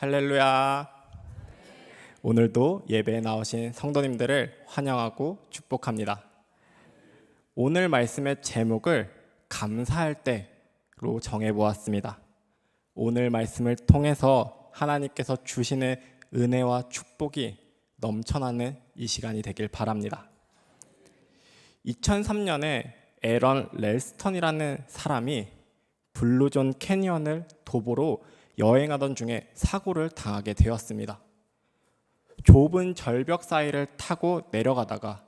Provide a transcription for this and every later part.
할렐루야. 오늘도 예배에 나오신 성도님들을 환영하고 축복합니다. 오늘 말씀의 제목을 감사할 때로 정해보았습니다. 오늘 말씀을 통해서 하나님께서 주시는 은혜와 축복이 넘쳐나는 이 시간이 되길 바랍니다. 2003년에 에런 렐스턴이라는 사람이 블루존 캐니언을 도보로 여행하던 중에 사고를 당하게 되었습니다. 좁은 절벽 사이를 타고 내려가다가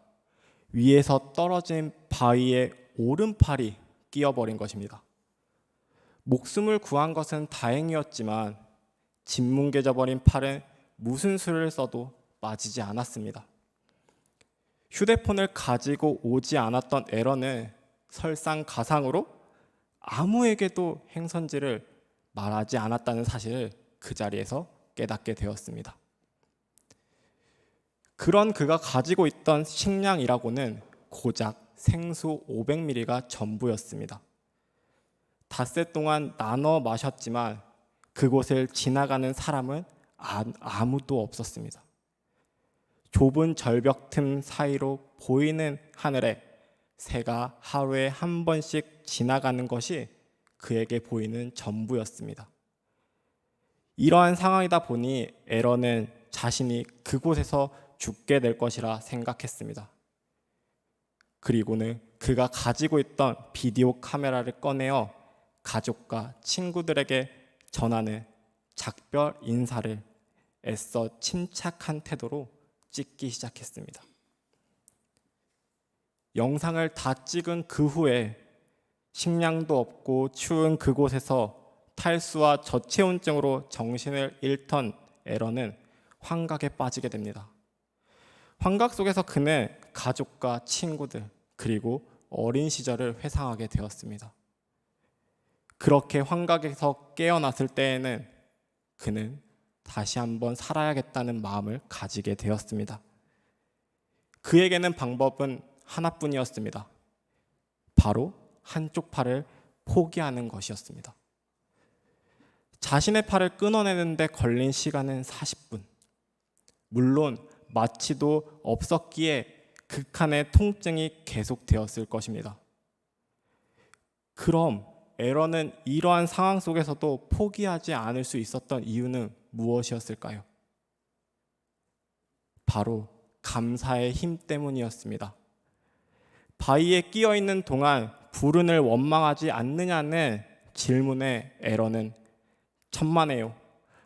위에서 떨어진 바위에 오른팔이 끼어버린 것입니다. 목숨을 구한 것은 다행이었지만 짓뭉개져 버린 팔은 무슨 수를 써도 빠지지 않았습니다. 휴대폰을 가지고 오지 않았던 에런은 설상가상으로 아무에게도 행선지를 말하지 않았다는 사실을 그 자리에서 깨닫게 되었습니다. 그런 그가 가지고 있던 식량이라고는 고작 생수 500ml가 전부였습니다. 닷새 동안 나눠 마셨지만 그곳을 지나가는 사람은 아무도 없었습니다. 좁은 절벽 틈 사이로 보이는 하늘에 새가 하루에 한 번씩 지나가는 것이 그에게 보이는 전부였습니다. 이러한 상황이다 보니 에런은 자신이 그곳에서 죽게 될 것이라 생각했습니다. 그리고는 그가 가지고 있던 비디오 카메라를 꺼내어 가족과 친구들에게 전하는 작별 인사를 애써 침착한 태도로 찍기 시작했습니다. 영상을 다 찍은 그 후에 식량도 없고 추운 그곳에서 탈수와 저체온증으로 정신을 잃던 에런은 환각에 빠지게 됩니다. 환각 속에서 그는 가족과 친구들 그리고 어린 시절을 회상하게 되었습니다. 그렇게 환각에서 깨어났을 때에는 그는 다시 한번 살아야겠다는 마음을 가지게 되었습니다. 그에게는 방법은 하나뿐이었습니다. 바로 한쪽 팔을 포기하는 것이었습니다. 자신의 팔을 끊어내는데 걸린 시간은 40분. 물론 마취도 없었기에 극한의 통증이 계속되었을 것입니다. 그럼 에런은 이러한 상황 속에서도 포기하지 않을 수 있었던 이유는 무엇이었을까요? 바로 감사의 힘 때문이었습니다. 바위에 끼어 있는 동안 불운을 원망하지 않느냐는 질문에 에런은 천만에요.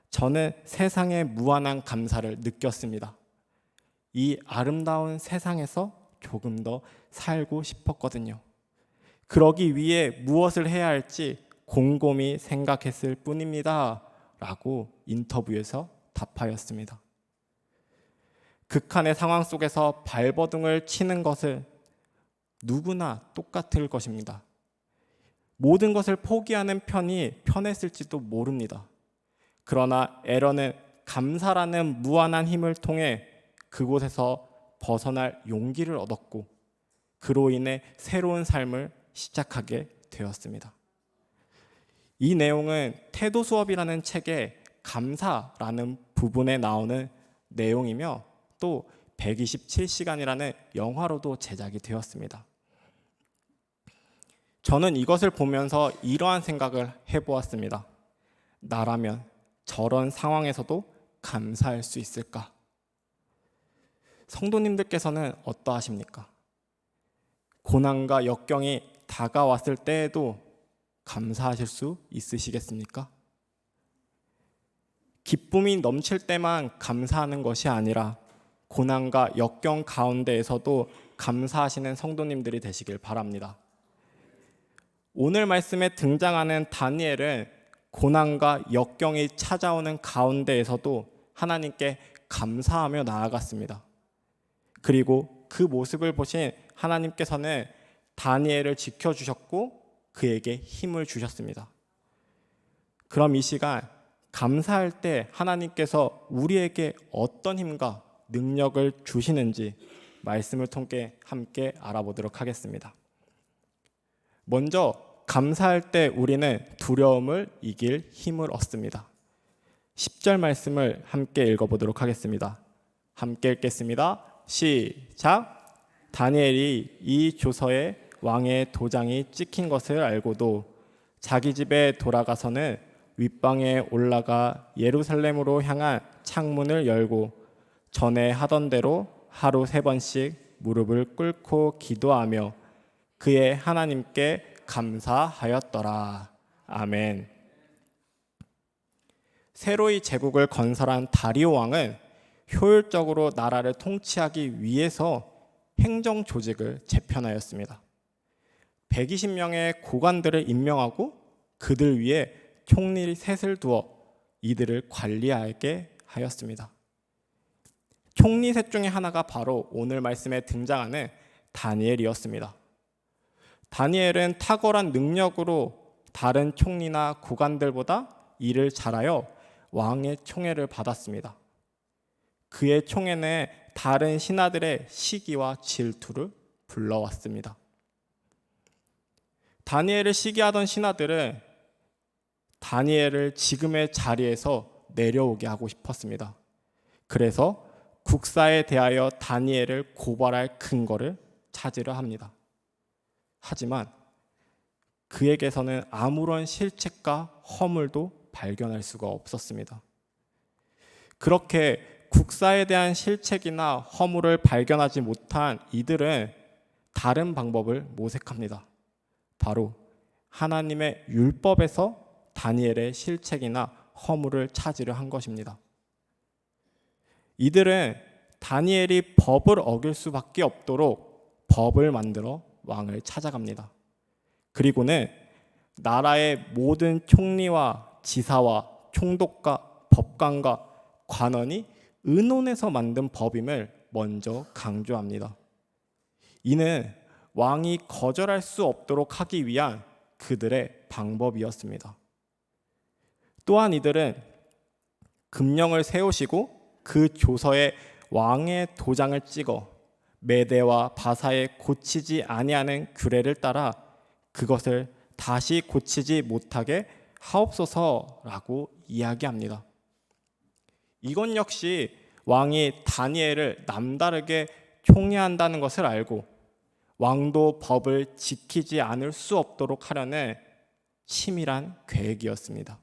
저는 세상에 무한한 감사를 느꼈습니다. 이 아름다운 세상에서 조금 더 살고 싶었거든요. 그러기 위해 무엇을 해야 할지 곰곰이 생각했을 뿐입니다. 라고 인터뷰에서 답하였습니다. 극한의 상황 속에서 발버둥을 치는 것을 누구나 똑같을 것입니다. 모든 것을 포기하는 편이 편했을지도 모릅니다. 그러나 에런은 감사라는 무한한 힘을 통해 그곳에서 벗어날 용기를 얻었고 그로 인해 새로운 삶을 시작하게 되었습니다. 이 내용은 태도 수업이라는 책에 감사라는 부분에 나오는 내용이며 또 127시간이라는 영화로도 제작이 되었습니다. 저는 이것을 보면서 이러한 생각을 해보았습니다. 나라면 저런 상황에서도 감사할 수 있을까? 성도님들께서는 어떠하십니까? 고난과 역경이 다가왔을 때에도 감사하실 수 있으시겠습니까? 기쁨이 넘칠 때만 감사하는 것이 아니라 고난과 역경 가운데에서도 감사하시는 성도님들이 되시길 바랍니다. 오늘 말씀에 등장하는 다니엘은 고난과 역경이 찾아오는 가운데에서도 하나님께 감사하며 나아갔습니다. 그리고 그 모습을 보신 하나님께서는 다니엘을 지켜주셨고 그에게 힘을 주셨습니다. 그럼 이 시간 감사할 때 하나님께서 우리에게 어떤 힘과 능력을 주시는지 말씀을 통해 함께 알아보도록 하겠습니다. 먼저 감사할 때 우리는 두려움을 이길 힘을 얻습니다. 10절 말씀을 함께 읽어보도록 하겠습니다. 함께 읽겠습니다. 시작. 다니엘이 이 조서에 왕의 도장이 찍힌 것을 알고도 자기 집에 돌아가서는 윗방에 올라가 예루살렘으로 향한 창문을 열고 전에 하던 대로 하루 3번씩 무릎을 꿇고 기도하며 그의 하나님께 감사하였더라. 아멘. 새로이 제국을 건설한 다리오 왕은 효율적으로 나라를 통치하기 위해서 행정 조직을 재편하였습니다. 120명의 고관들을 임명하고 그들 위에 총리 셋을 두어 이들을 관리하게 하였습니다. 총리 셋 중에 하나가 바로 오늘 말씀에 등장하는 다니엘이었습니다. 다니엘은 탁월한 능력으로 다른 총리나 고관들보다 일을 잘하여 왕의 총애를 받았습니다. 그의 총애는 다른 신하들의 시기와 질투를 불러왔습니다. 다니엘을 시기하던 신하들은 다니엘을 지금의 자리에서 내려오게 하고 싶었습니다. 그래서 국사에 대하여 다니엘을 고발할 근거를 찾으려 합니다. 하지만 그에게서는 아무런 실책과 허물도 발견할 수가 없었습니다. 그렇게 국사에 대한 실책이나 허물을 발견하지 못한 이들은 다른 방법을 모색합니다. 바로 하나님의 율법에서 다니엘의 실책이나 허물을 찾으려 한 것입니다. 이들은 다니엘이 법을 어길 수밖에 없도록 법을 만들어 왕을 찾아갑니다. 그리고는 나라의 모든 총리와 지사와 총독과 법관과 관원이 의논해서 만든 법임을 먼저 강조합니다. 이는 왕이 거절할 수 없도록 하기 위한 그들의 방법이었습니다. 또한 이들은 금령을 세우시고 그 조서에 왕의 도장을 찍어 메대와 바사에 고치지 아니하는 규례를 따라 그것을 다시 고치지 못하게 하옵소서라고 이야기합니다. 이건 역시 왕이 다니엘을 남다르게 총애한다는 것을 알고 왕도 법을 지키지 않을 수 없도록 하려는 치밀한 계획이었습니다.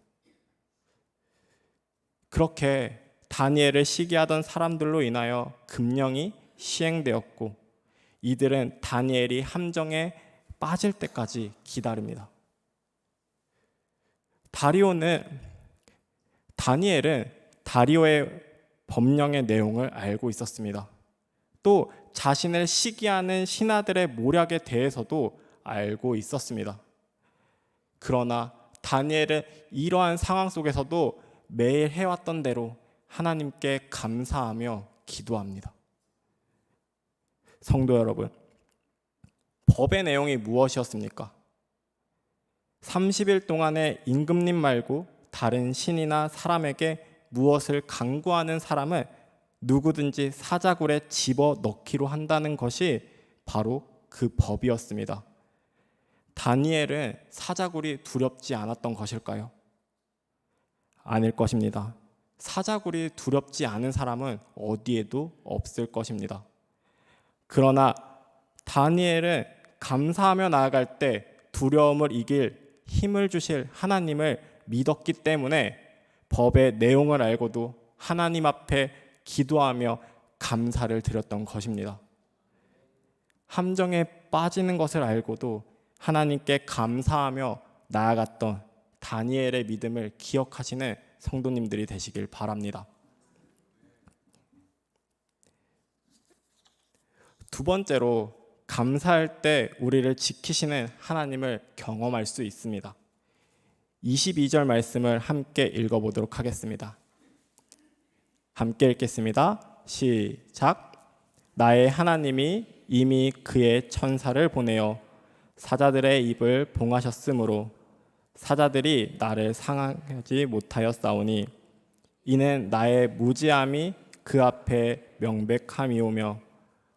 그렇게 다니엘을 시기하던 사람들로 인하여 금령이 시행되었고 이들은 다니엘이 함정에 빠질 때까지 기다립니다. 다니엘은 다리오의 법령의 내용을 알고 있었습니다. 또 자신을 시기하는 신하들의 모략에 대해서도 알고 있었습니다. 그러나 다니엘은 이러한 상황 속에서도 매일 해왔던 대로 하나님께 감사하며 기도합니다. 성도 여러분, 법의 내용이 무엇이었습니까? 30일 동안의 임금님 말고 다른 신이나 사람에게 무엇을 강구하는 사람은 누구든지 사자굴에 집어넣기로 한다는 것이 바로 그 법이었습니다. 다니엘은 사자굴이 두렵지 않았던 것일까요? 아닐 것입니다. 사자굴이 두렵지 않은 사람은 어디에도 없을 것입니다. 그러나 다니엘은 감사하며 나아갈 때 두려움을 이길 힘을 주실 하나님을 믿었기 때문에 법의 내용을 알고도 하나님 앞에 기도하며 감사를 드렸던 것입니다. 함정에 빠지는 것을 알고도 하나님께 감사하며 나아갔던 다니엘의 믿음을 기억하시는 성도님들이 되시길 바랍니다. 두 번째로, 감사할 때 우리를 지키시는 하나님을 경험할 수 있습니다. 22절 말씀을 함께 읽어보도록 하겠습니다. 함께 읽겠습니다. 시작. 나의 하나님이 이미 그의 천사를 보내어 사자들의 입을 봉하셨으므로 사자들이 나를 상하지 못하였사오니 이는 나의 무지함이 그 앞에 명백함이오며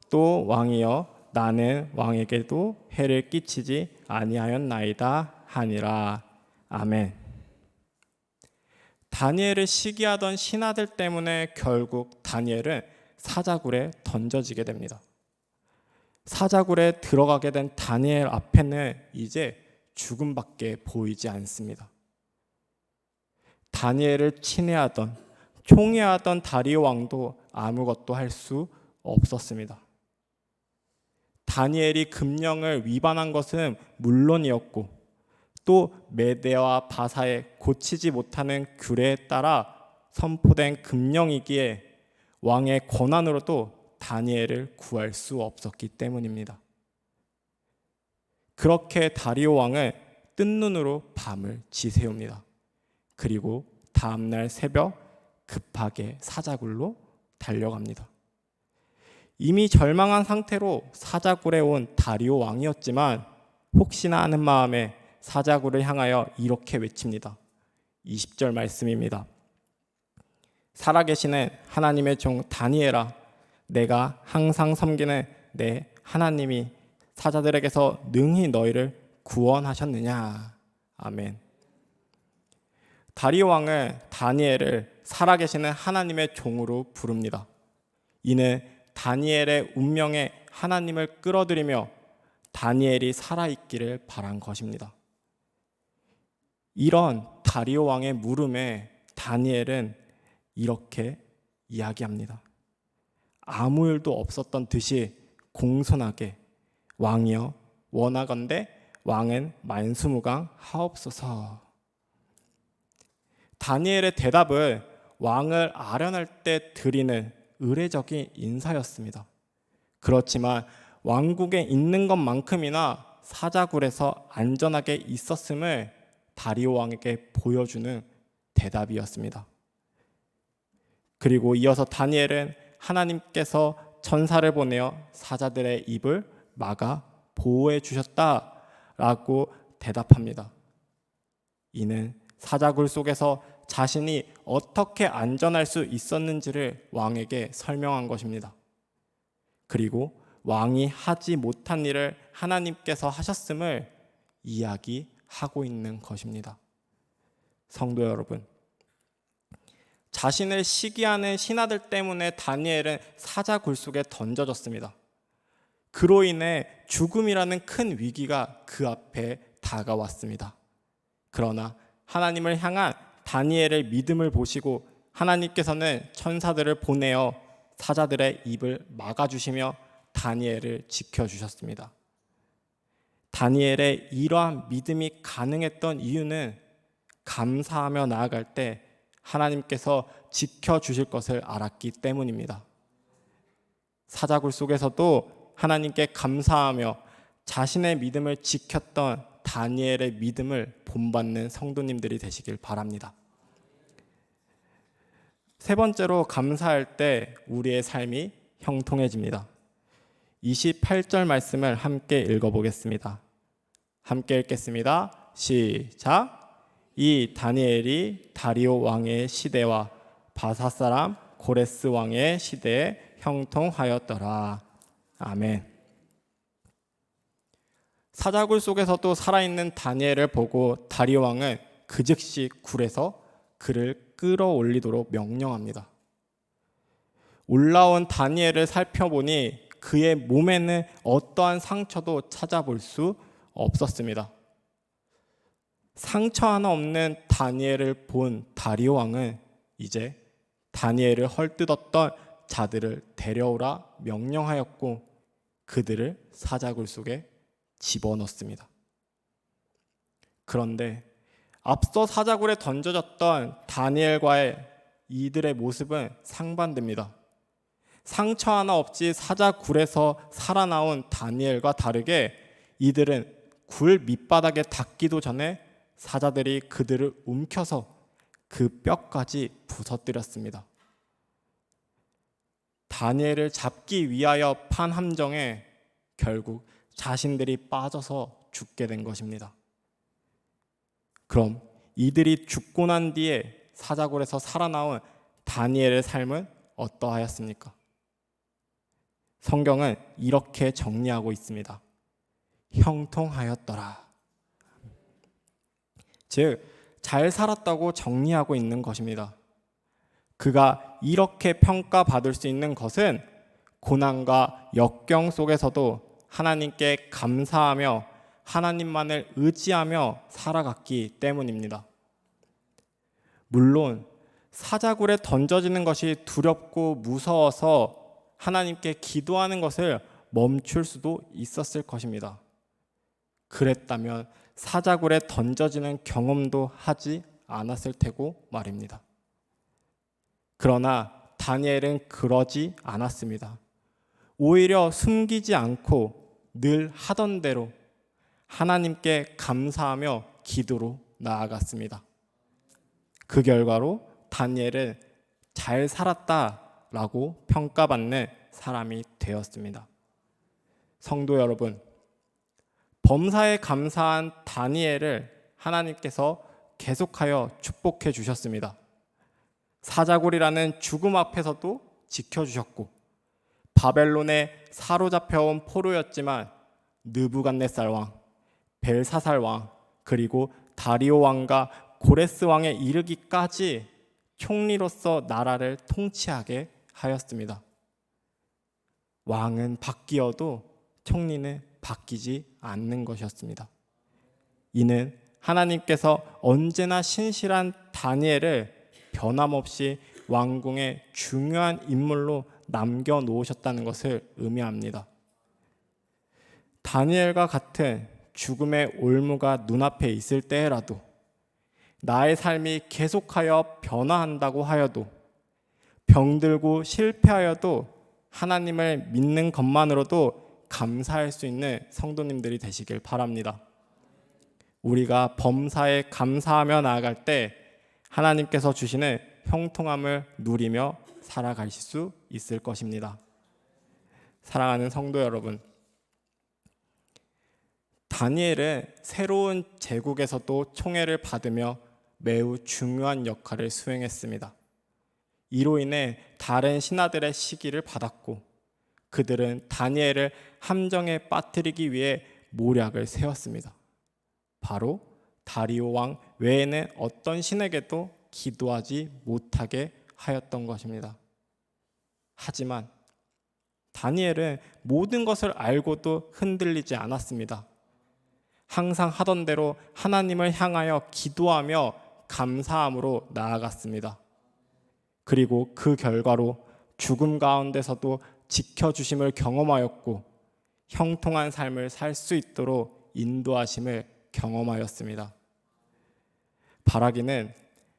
또 왕이여 나는 왕에게도 해를 끼치지 아니하였나이다 하니라. 아멘. 다니엘을 시기하던 신하들 때문에 결국 다니엘은 사자굴에 던져지게 됩니다. 사자굴에 들어가게 된 다니엘 앞에는 이제 죽음밖에 보이지 않습니다. 다니엘을 친애하던, 총애하던 다리오 왕도 아무것도 할 수 없었습니다. 다니엘이 금령을 위반한 것은 물론이었고, 또 메대와 바사의 고치지 못하는 규례에 따라 선포된 금령이기에 왕의 권한으로도 다니엘을 구할 수 없었기 때문입니다. 그렇게 다리오 왕은 뜬 눈으로 밤을 지새웁니다. 그리고 다음날 새벽 급하게 사자굴로 달려갑니다. 이미 절망한 상태로 사자굴에 온 다리오 왕이었지만 혹시나 하는 마음에 사자굴을 향하여 이렇게 외칩니다. 20절 말씀입니다. 살아계시는 하나님의 종 다니엘아, 내가 항상 섬기는 내 하나님이 사자들에게서 능히 너희를 구원하셨느냐. 아멘. 다리오 왕은 다니엘을 살아계시는 하나님의 종으로 부릅니다. 이는 다니엘의 운명에 하나님을 끌어들이며 다니엘이 살아있기를 바란 것입니다. 이런 다리오 왕의 물음에 다니엘은 이렇게 이야기합니다. 아무 일도 없었던 듯이 공손하게 왕이여 원하건대 왕은 만수무강 하옵소서. 다니엘의 대답은 왕을 아련할 때 드리는 의례적인 인사였습니다. 그렇지만 왕국에 있는 것만큼이나 사자굴에서 안전하게 있었음을 다리오 왕에게 보여주는 대답이었습니다. 그리고 이어서 다니엘은 하나님께서 천사를 보내어 사자들의 입을 막아 보호해 주셨다라고 대답합니다. 이는 사자굴 속에서 자신이 어떻게 안전할 수 있었는지를 왕에게 설명한 것입니다. 그리고 왕이 하지 못한 일을 하나님께서 하셨음을 이야기하고 있는 것입니다. 성도 여러분, 자신을 시기하는 신하들 때문에 다니엘은 사자굴 속에 던져졌습니다. 그로 인해 죽음이라는 큰 위기가 그 앞에 다가왔습니다. 그러나 하나님을 향한 다니엘의 믿음을 보시고 하나님께서는 천사들을 보내어 사자들의 입을 막아주시며 다니엘을 지켜주셨습니다. 다니엘의 이러한 믿음이 가능했던 이유는 감사하며 나아갈 때 하나님께서 지켜주실 것을 알았기 때문입니다. 사자굴 속에서도 하나님께 감사하며 자신의 믿음을 지켰던 다니엘의 믿음을 본받는 성도님들이 되시길 바랍니다. 세 번째로 감사할 때 우리의 삶이 형통해집니다. 28절 말씀을 함께 읽어보겠습니다. 함께 읽겠습니다. 시작. 이 다니엘이 다리오 왕의 시대와 바사 사람 고레스 왕의 시대에 형통하였더라. 아멘. 사자굴 속에서도 살아있는 다니엘을 보고 다리오 왕은 그 즉시 굴에서 그를 끌어올리도록 명령합니다. 올라온 다니엘을 살펴보니 그의 몸에는 어떠한 상처도 찾아볼 수 없었습니다. 상처 하나 없는 다니엘을 본 다리오 왕은 이제 다니엘을 헐뜯었던 자들을 데려오라 명령하였고 그들을 사자굴 속에 집어넣습니다. 그런데 앞서 사자굴에 던져졌던 다니엘과의 이들의 모습은 상반됩니다. 상처 하나 없이 사자굴에서 살아나온 다니엘과 다르게 이들은 굴 밑바닥에 닿기도 전에 사자들이 그들을 움켜서 그 뼈까지 부서뜨렸습니다. 다니엘을 잡기 위하여 판 함정에 결국 자신들이 빠져서 죽게 된 것입니다. 그럼 이들이 죽고 난 뒤에 사자굴에서 살아나온 다니엘의 삶은 어떠하였습니까? 성경은 이렇게 정리하고 있습니다. 형통하였더라. 즉 잘 살았다고 정리하고 있는 것입니다. 그가 이렇게 평가받을 수 있는 것은 고난과 역경 속에서도 하나님께 감사하며 하나님만을 의지하며 살아갔기 때문입니다. 물론 사자굴에 던져지는 것이 두렵고 무서워서 하나님께 기도하는 것을 멈출 수도 있었을 것입니다. 그랬다면 사자굴에 던져지는 경험도 하지 않았을 테고 말입니다. 그러나 다니엘은 그러지 않았습니다. 오히려 숨기지 않고 늘 하던 대로 하나님께 감사하며 기도로 나아갔습니다. 그 결과로 다니엘은 잘 살았다라고 평가받는 사람이 되었습니다. 성도 여러분, 범사에 감사한 다니엘을 하나님께서 계속하여 축복해 주셨습니다. 사자굴이라는 죽음 앞에서도 지켜주셨고 바벨론에 사로잡혀온 포로였지만 느부갓네살 왕, 벨사살 왕, 그리고 다리오 왕과 고레스 왕에 이르기까지 총리로서 나라를 통치하게 하였습니다. 왕은 바뀌어도 총리는 바뀌지 않는 것이었습니다. 이는 하나님께서 언제나 신실한 다니엘을 변함없이 왕궁의 중요한 인물로 남겨놓으셨다는 것을 의미합니다. 다니엘과 같은 죽음의 올무가 눈앞에 있을 때라도 나의 삶이 계속하여 변화한다고 하여도 병들고 실패하여도 하나님을 믿는 것만으로도 감사할 수 있는 성도님들이 되시길 바랍니다. 우리가 범사에 감사하며 나아갈 때 하나님께서 주시는 형통함을 누리며 살아가실 수 있을 것입니다. 사랑하는 성도 여러분, 다니엘은 새로운 제국에서도 총애를 받으며 매우 중요한 역할을 수행했습니다. 이로 인해 다른 신하들의 시기를 받았고 그들은 다니엘을 함정에 빠뜨리기 위해 모략을 세웠습니다. 바로 다리오 왕 외에는 어떤 신에게도 기도하지 못하게 하였던 것입니다. 하지만 다니엘은 모든 것을 알고도 흔들리지 않았습니다. 항상 하던 대로 하나님을 향하여 기도하며 감사함으로 나아갔습니다. 그리고 그 결과로 죽음 가운데서도 지켜주심을 경험하였고 형통한 삶을 살 수 있도록 인도하심을 경험하였습니다. 바라기는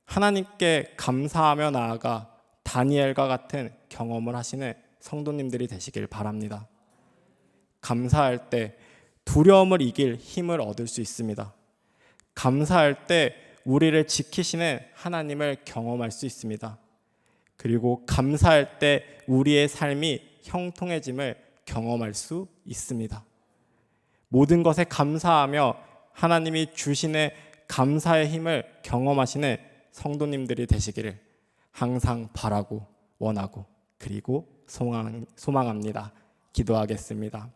하나님께 감사하며 나아가 다니엘과 같은 경험을 하시는 성도님들이 되시길 바랍니다. 감사할 때 두려움을 이길 힘을 얻을 수 있습니다. 감사할 때 우리를 지키시는 하나님을 경험할 수 있습니다. 그리고 감사할 때 우리의 삶이 형통해짐을 경험할 수 있습니다. 모든 것에 감사하며 하나님이 주시는 감사의 힘을 경험하시는 성도님들이 되시기를 항상 바라고 원하고 그리고 소망합니다. 기도하겠습니다.